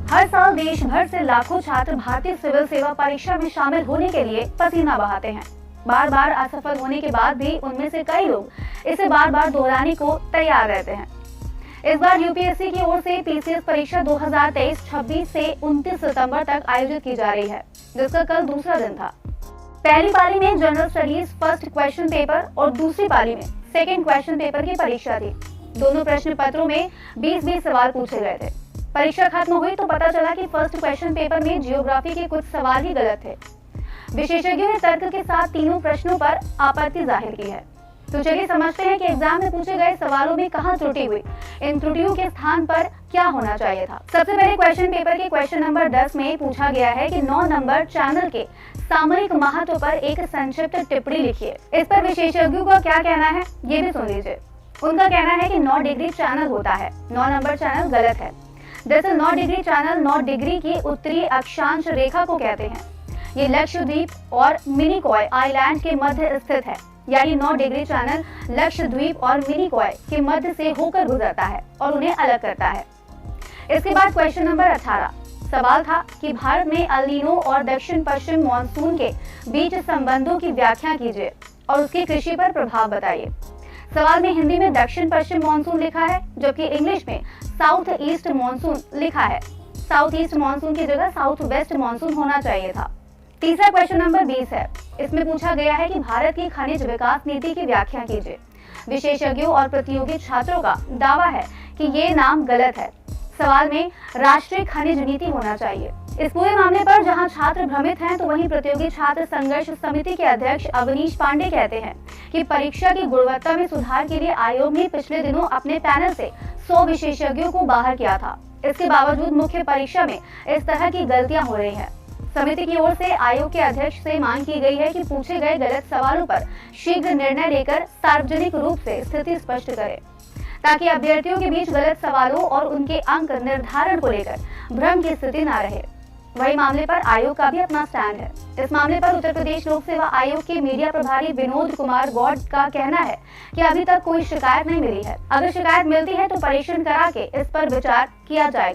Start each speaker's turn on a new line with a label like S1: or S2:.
S1: हर साल देश भर से लाखों छात्र भारतीय सिविल सेवा परीक्षा में शामिल होने के लिए पसीना बहाते हैं। बार बार असफल होने के बाद भी उनमें से कई लोग इसे बार बार दोहराने को तैयार रहते हैं। इस बार यूपीएससी की ओर से पीसीएस परीक्षा 2023 26 से 29 सितंबर तक आयोजित की जा रही है, जिसका कल दूसरा दिन था। पहली पाली में general studies first question paper और दूसरी पाली में सेकेंड क्वेश्चन पेपर की परीक्षा थी। दोनों प्रश्न पत्रों में 20-20 सवाल पूछे गए थे। परीक्षा खत्म हुई तो पता चला कि फर्स्ट क्वेश्चन पेपर में जियोग्राफी के कुछ सवाल ही गलत थे। विशेषज्ञों ने तर्क के साथ तीनों प्रश्नों पर आपत्ति जाहिर की है। तो चलिए समझते हैं कि एग्जाम में पूछे गए सवालों में कहां त्रुटि हुई, इन त्रुटियों के स्थान पर क्या होना चाहिए था। सबसे पहले क्वेश्चन पेपर के क्वेश्चन नंबर 10 में पूछा गया है कि 9 नंबर चैनल के सामरिक महत्व पर एक संक्षिप्त टिप्पणी लिखिए। इस पर विशेषज्ञों का क्या कहना है, ये भी सुन लीजिए। उनका कहना है कि 9 डिग्री चैनल होता है, 9 नंबर चैनल गलत है। दरअसल 9 डिग्री चैनल 9 डिग्री की उत्तरी अक्षांश रेखा को कहते हैं। ये लक्षद्वीप और मिनिकॉय आइलैंड के मध्य स्थित है, यानी 9 डिग्री चैनल लक्षद्वीप और मिनिकॉय के मध्य से होकर गुजरता है और उन्हें अलग करता है। इसके बाद क्वेश्चन नंबर 18 सवाल था कि भारत में एल नीनो और दक्षिण पश्चिम मानसून के बीच संबंधों की व्याख्या कीजिए और उसके कृषि पर प्रभाव बताइए। सवाल में हिंदी में दक्षिण पश्चिम मानसून लिखा है, जबकि इंग्लिश में साउथ ईस्ट मानसून लिखा है। साउथ ईस्ट मानसून की जगह साउथ वेस्ट मानसून होना चाहिए था। तीसरा क्वेश्चन नंबर 20 है। इसमें पूछा गया है कि भारत की खनिज विकास नीति की व्याख्या कीजिए। विशेषज्ञों और प्रतियोगी छात्रों का दावा है कि ये नाम गलत है। सवाल में राष्ट्रीय खनिज नीति होना चाहिए। इस पूरे मामले पर जहां छात्र भ्रमित हैं, तो वहीं प्रतियोगी छात्र संघर्ष समिति के अध्यक्ष अवनीश पांडे कहते हैं कि परीक्षा की गुणवत्ता में सुधार के लिए आयोग ने पिछले दिनों अपने पैनल से 100 विशेषज्ञों को बाहर किया था। इसके बावजूद मुख्य परीक्षा में इस तरह की गलतियां हो रही हैं। समिति की ओर से आयोग के अध्यक्ष से मांग की गई है कि पूछे गए गलत सवालों पर शीघ्र निर्णय लेकर सार्वजनिक रूप से स्थिति स्पष्ट करे, ताकि अभ्यर्थियों के बीच गलत सवालों और उनके अंक निर्धारण को लेकर भ्रम की स्थिति न रहे। वही मामले पर आयोग का भी अपना स्टैंड है। इस मामले पर उत्तर प्रदेश लोक सेवा आयोग के मीडिया प्रभारी विनोद कुमार गौड़ का कहना है कि अभी तक कोई शिकायत नहीं मिली है। अगर शिकायत मिलती है तो परीक्षण करा के इस पर विचार किया जाएगा।